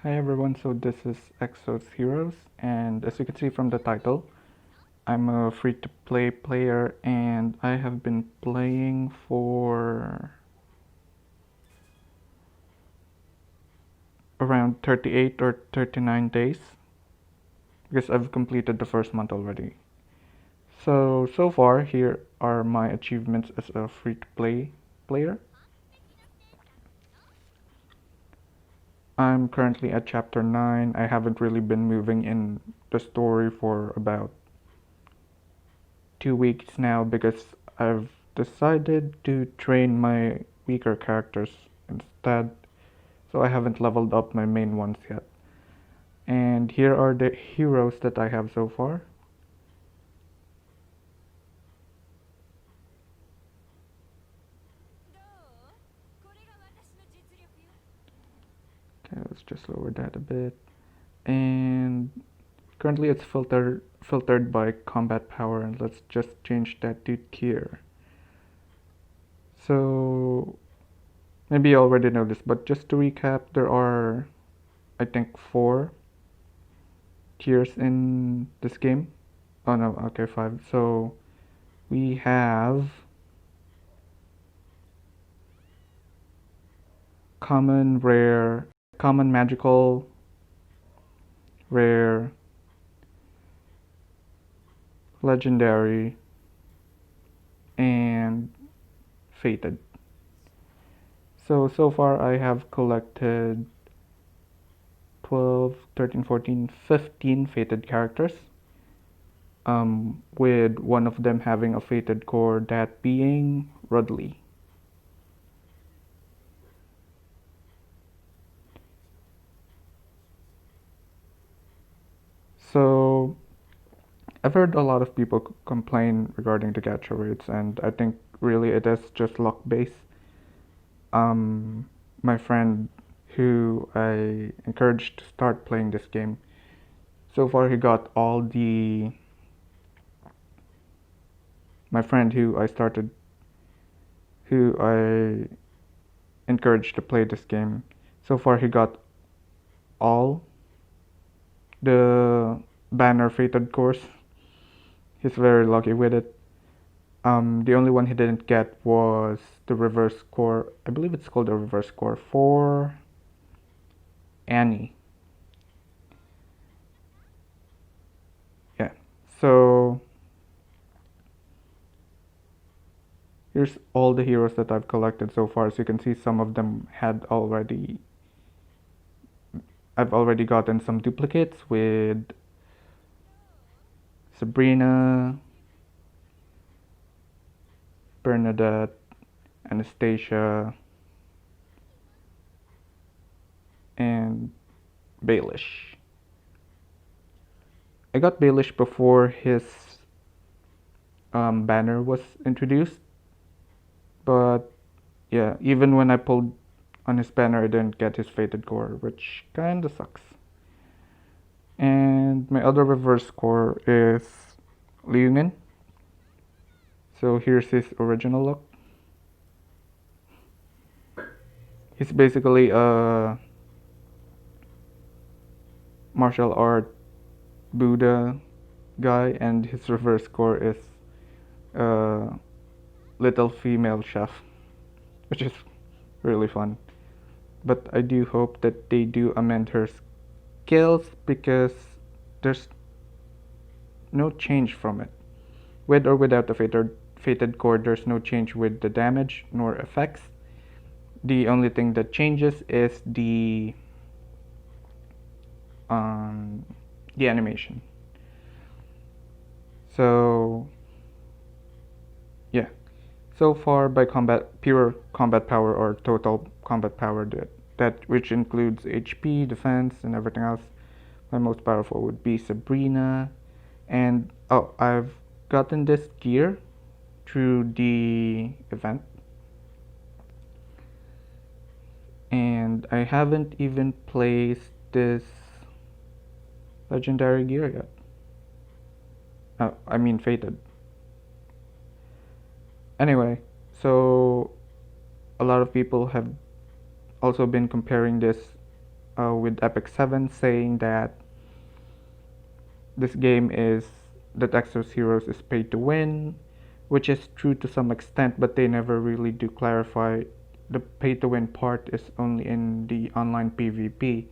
Hi everyone, so this is EXOS Heroes, and as you can see from the title, I'm a free-to-play player and I have been playing for around 38 or 39 days because I've completed the first month already. So far, here are my achievements as a free-to-play player. I'm currently at chapter 9. I haven't really been moving in the story for about 2 weeks now because I've decided to train my weaker characters instead, so I haven't leveled up my main ones yet. And here are the heroes that I have so far. Okay, let's just lower that a bit. And currently it's filtered by combat power, and let's just change that to tier. So maybe you already know this, but just to recap, there are I think 4 tiers in this game. Oh no, okay, 5. So we have common, rare, common, magical, rare, legendary, and fated. So far I have collected 12, 13, 14, 15 fated characters. With one of them having a fated core, that being Rudley. So I've heard a lot of people complain regarding the gacha rates, and I think really it is just luck based. My friend who I encouraged to start playing this game, so far he got all the. My friend who I encouraged to play this game, so far he got all the banner fated cores. He's very lucky with it. The only one he didn't get was the reverse core. I believe it's called the reverse core for Annie. Yeah. So here's all the heroes that I've collected so far. As you can see, some of them I've already gotten some duplicates with Sabrina, Bernadette, Anastasia, and Baelish. I got Baelish before his banner was introduced, but yeah, even when I pulled on his banner, I didn't get his fated core, which kinda sucks. And my other reverse core is Liunin. So here's his original look. He's basically a martial art Buddha guy, and his reverse core is a little female chef, which is really fun. But I do hope that they do amend her skills because there's no change from it. With or without the fated core, there's no change with the damage nor effects. The only thing that changes is um, the animation. So yeah, so far by pure combat power or total combat power, that which includes HP, defense, and everything else, my most powerful would be Sabrina. And oh, I've gotten this gear through the event, and I haven't even placed this legendary gear yet. I mean fated. Anyway, so a lot of people have also been comparing this with Epic 7 saying that this game is that Exos Heroes is pay to win, which is true to some extent, but they never really do clarify. The pay to win part is only in the online PvP.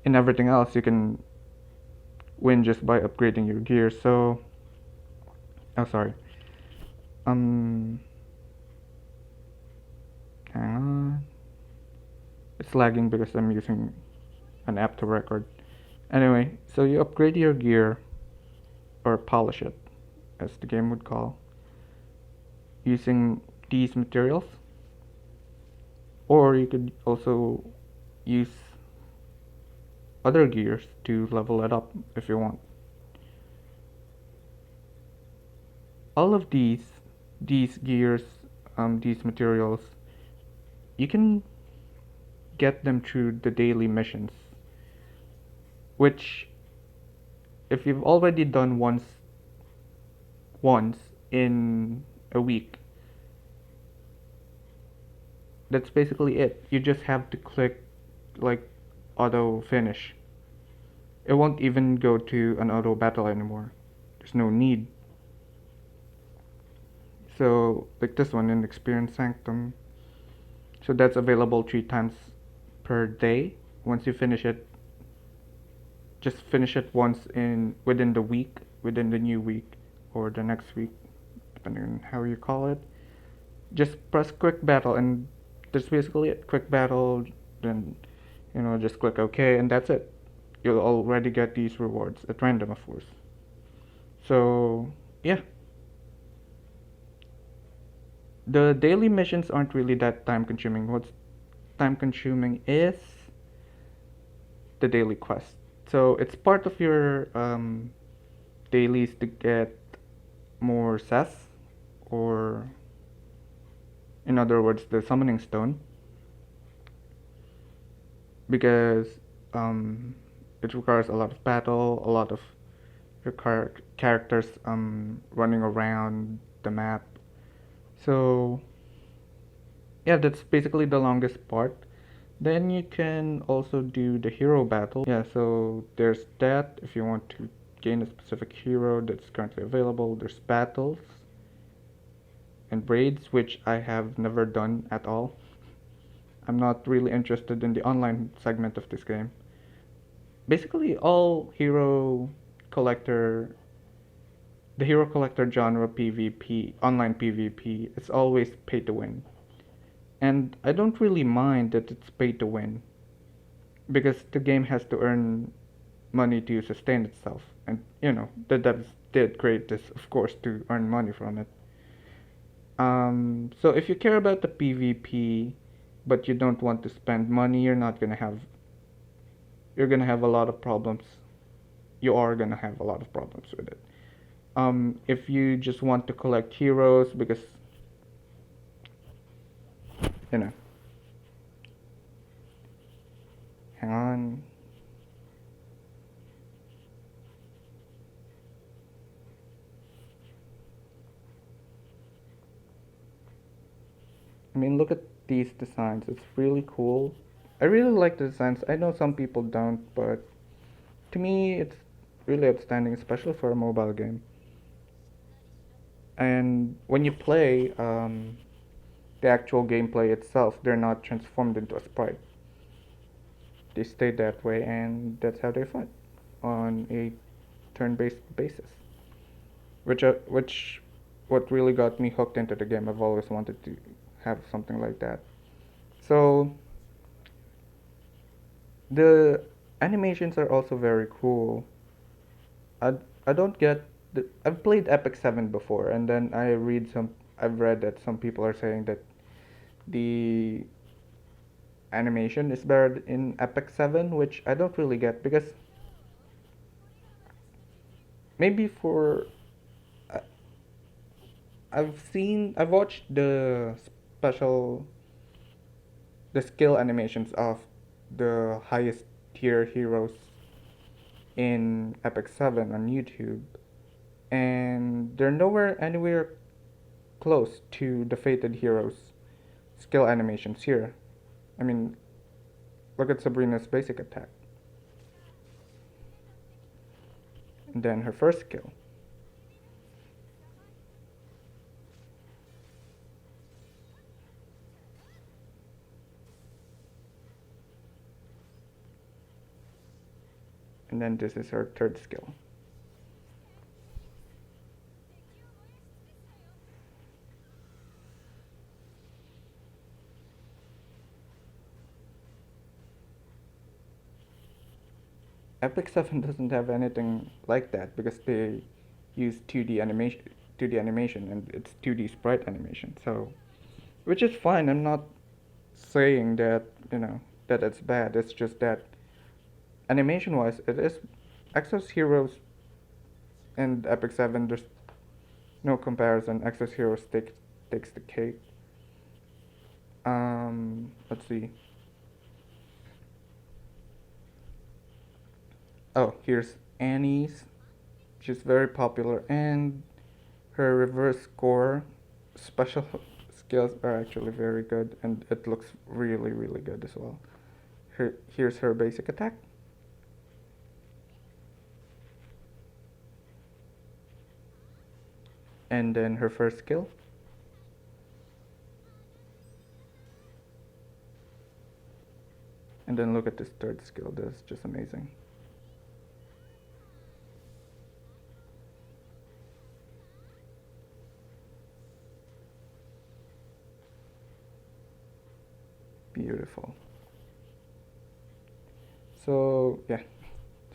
In everything else, you can win just by upgrading your gear. So, oh sorry. Um, Hang on. It's lagging because I'm using an app to record. Anyway, so you upgrade your gear or polish it, as the game would call, using these materials, or you could also use other gears to level it up if you want. All of these gears, these materials, you can get them through the daily missions, which if you've already done once in a week, that's basically it. You just have to click like auto finish. It won't even go to an auto battle anymore. There's no need. So like this one in Experience Sanctum. So that's available 3 times per day. Once you finish it, just finish it once in within the week, within the new week or the next week, depending on how you call it. Just press quick battle and that's basically it. Quick battle, then just click OK and that's it. You'll already get these rewards at random, of course. So yeah, the daily missions aren't really that time consuming. What's time consuming is the daily quest. So it's part of your dailies to get more cess, or in other words, the summoning stone, because it requires a lot of battle, a lot of your characters running around the map. So yeah, that's basically the longest part. Then you can also do the hero battle. Yeah, so there's that if you want to gain a specific hero that's currently available. There's battles and raids, which I have never done at all. I'm not really interested in the online segment of this game. Basically, all the hero collector genre PvP, online PvP, it's always pay to win. And I don't really mind that it's pay to win, because the game has to earn money to sustain itself. And the devs did create this, of course, to earn money from it. So if you care about the PvP, but you don't want to spend money, you're gonna have a lot of problems. You are gonna have a lot of problems with it. If you just want to collect heroes because you know, hang on. I mean, look at these designs. It's really cool. I really like the designs. I know some people don't, but to me, it's really outstanding, especially for a mobile game. And when you play, the actual gameplay itself, they're not transformed into a sprite. They stay that way, and that's how they fight on a turn-based basis. Which, what really got me hooked into the game. I've always wanted to have something like that. So the animations are also very cool. I I don't get I've played Epic 7 before, and then I've read that some people are saying that the animation is better in Epic 7, which I don't really get, because maybe for uh, I've watched special the skill animations of the highest tier heroes in Epic 7 on YouTube, and they're nowhere anywhere close to the Fated Heroes skill animations here. I mean, Look at Sabrina's basic attack. And then her first skill. And then this is her third skill. Epic 7 doesn't have anything like that because they use 2D animation and it's 2D sprite animation. So, which is fine. I'm not saying that, that it's bad. It's just that animation wise, it is Exos Heroes and Epic 7, there's no comparison. Exos Heroes takes the cake. Let's see. Oh, here's Annie's. She's very popular, and her reverse score special skills are actually very good, and it looks really, really good as well. Here's her basic attack. And then her first skill. And then look at this third skill. That's just amazing. Beautiful. So, yeah.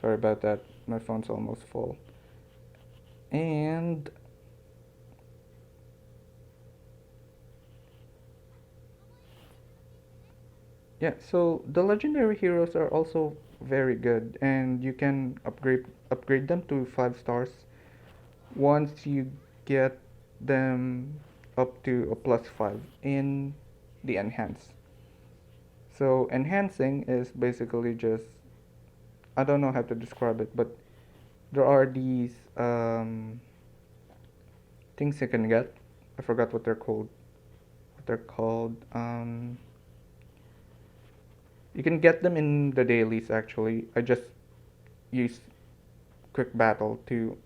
Sorry about that. My phone's almost full. And yeah, so the legendary heroes are also very good, and you can upgrade them to 5 stars once you get them up to a +5 in the enhance. So enhancing is basically just, I don't know how to describe it, but there are these things you can get. I forgot what they're called. What they're called. You can get them in the dailies actually. I just use quick battle to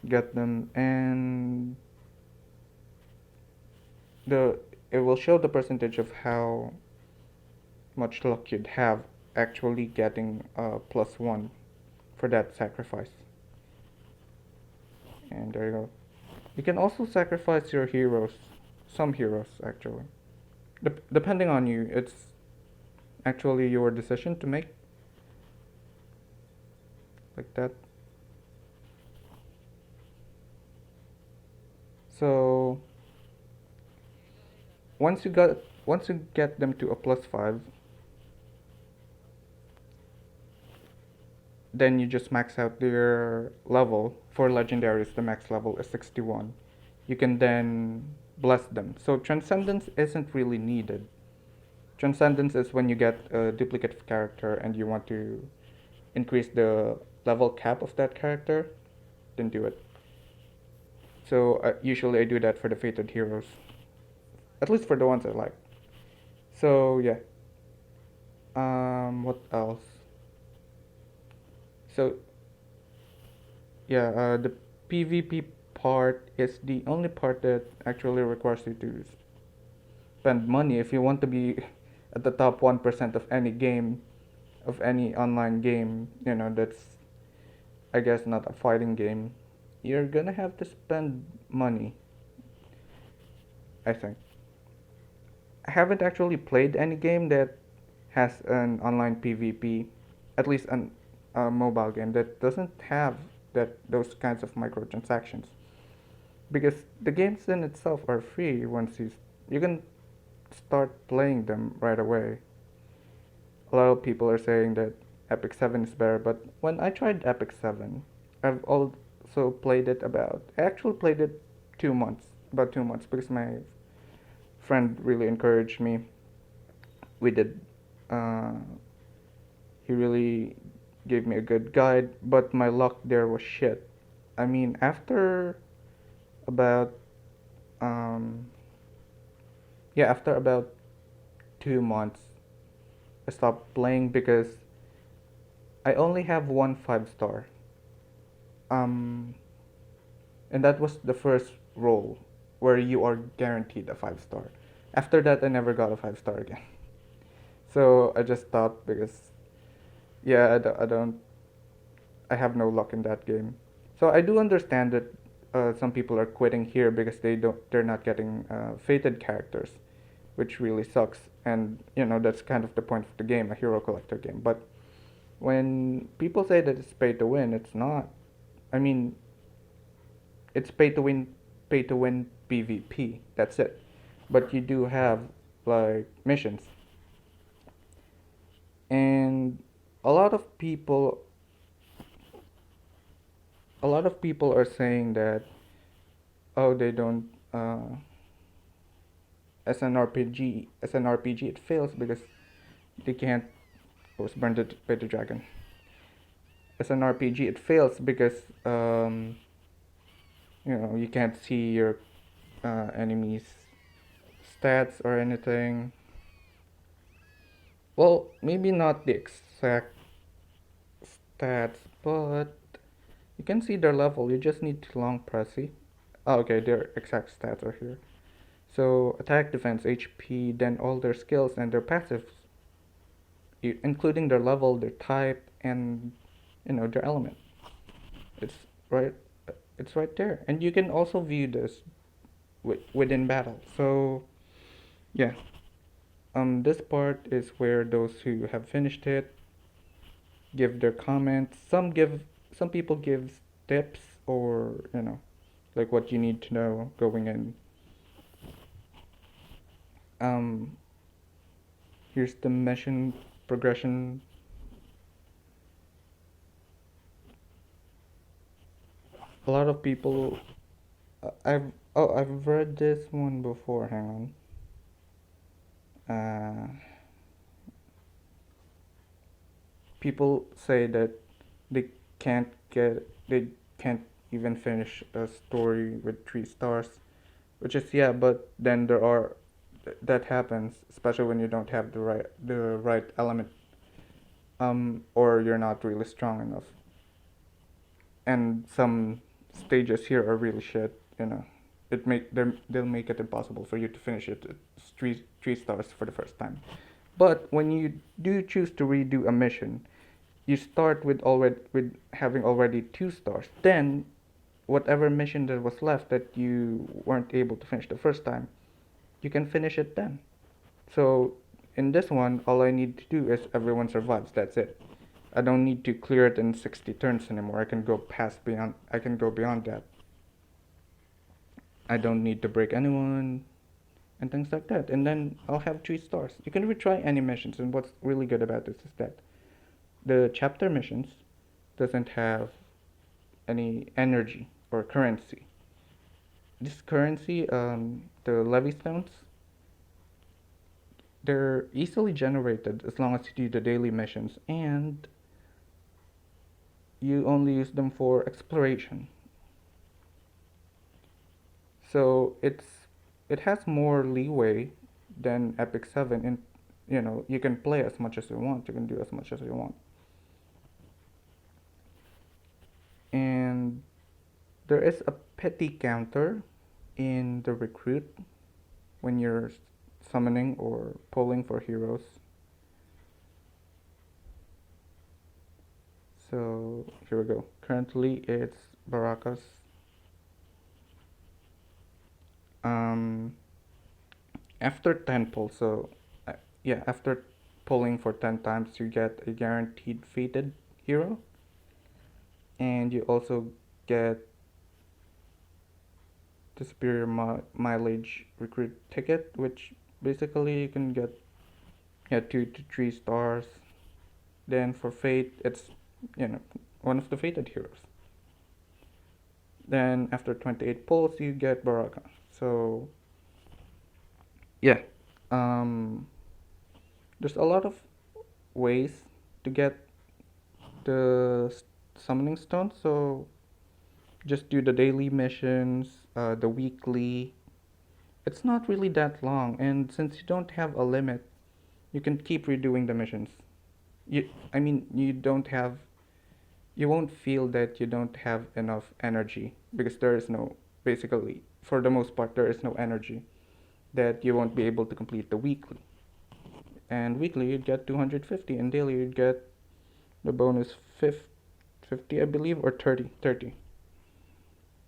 get them, and the it will show the percentage of how much luck you'd have actually getting a +1 for that sacrifice. And there you go. You can also sacrifice your heroes, some heroes actually. Depending on you, it's actually your decision to make, like that. So once you get them to a +5, then you just max out their level. For legendaries, the max level is 61. You can then bless them. So transcendence isn't really needed. Transcendence is when you get a duplicate character and you want to increase the level cap of that character, then do it. So usually I do that for the fated heroes, at least for the ones I like. So yeah. What else? So yeah, the PvP part is the only part that actually requires you to spend money if you want to be at the top 1% of any game, of any online game. That's, I guess, not a fighting game. You're gonna have to spend money, I think. I haven't actually played any game that has an online PvP, at least a mobile game that doesn't have those kinds of microtransactions. Because the games in itself are free once you can start playing them right away. A lot of people are saying that Epic 7 is better, but when I tried Epic 7, I've also played it I actually played it 2 months, about 2 months, because my friend really encouraged me. We did, uh, he really gave me a good guide, but my luck there was shit. I mean, about, um, after about 2 months, I stopped playing because I only have one 5 star. Um, and that was the first role where you are guaranteed a 5 star. After that, I never got a 5 star again. So I just stopped because, yeah, I have no luck in that game. So I do understand that some people are quitting here because they're not getting fated characters, which really sucks. And that's kind of the point of the game, a hero collector game. But when people say that it's pay to win, it's not. I mean, it's pay to win PvP. That's it. But you do have like missions, and a lot of people, a lot of people are saying that, oh, they don't. As an RPG, it fails because they can't. Oh, it's burned by the dragon. As an RPG, it fails because you can't see your enemies' stats or anything. Well, maybe not the exact stats, but you can see their level. You just need to long press C. Oh, okay, their exact stats are here. So attack, defense, HP, then all their skills and their passives, including their level, their type, and their element. It's right. It's right there, and you can also view this within battle. So yeah, this part is where those who have finished it give their comments. Some people give tips or like what you need to know going in. Um, Here's the mission progression. A lot of people. I've read this one before. Hang on. People say that they they can't even finish a story with 3 stars, which is, yeah, but then that happens, especially when you don't have the right element, or you're not really strong enough, and some stages here are really shit. They'll make it impossible for you to finish it at three stars for the first time. But when you do choose to redo a mission, you start with having already 2 stars. Then whatever mission that was left that you weren't able to finish the first time, you can finish it then. So in this one, all I need to do is everyone survives. That's it. I don't need to clear it in 60 turns anymore. I can go beyond that. I don't need to break anyone and things like that. And then I'll have 3 stars. You can retry any missions, and what's really good about this is that the chapter missions doesn't have any energy or currency. This currency, the levy stones, they're easily generated as long as you do the daily missions, and you only use them for exploration. So it has more leeway than Epic 7, and you can play as much as you want, you can do as much as you want. And there is a petty counter in the recruit when you're summoning or pulling for heroes. So here we go. Currently it's Baracas. After 10 pulls, so yeah, after pulling for 10 times, you get a guaranteed fated hero, and you also get the superior mileage recruit ticket, which basically you can get 2 to 3 stars. Then for fate, it's one of the fated heroes. Then after 28 pulls, you get Baraka. So yeah, there's a lot of ways to get the summoning stone. So just do the daily missions, the weekly. It's not really that long, and since you don't have a limit, You can keep redoing the missions. I mean, you won't feel that you don't have enough energy because there is no, basically, for the most part, there is no energy that you won't be able to complete the weekly. And weekly you'd get 250, and daily you'd get the bonus 50, I believe, or 30.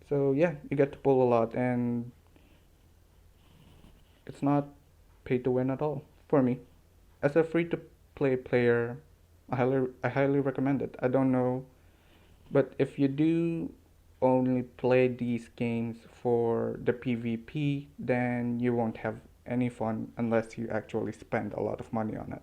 So yeah, you get to pull a lot, and it's not pay to win at all for me. As a free to play player, I highly recommend it. I don't know, but if you do only play these games for the PvP, then you won't have any fun unless you actually spend a lot of money on it.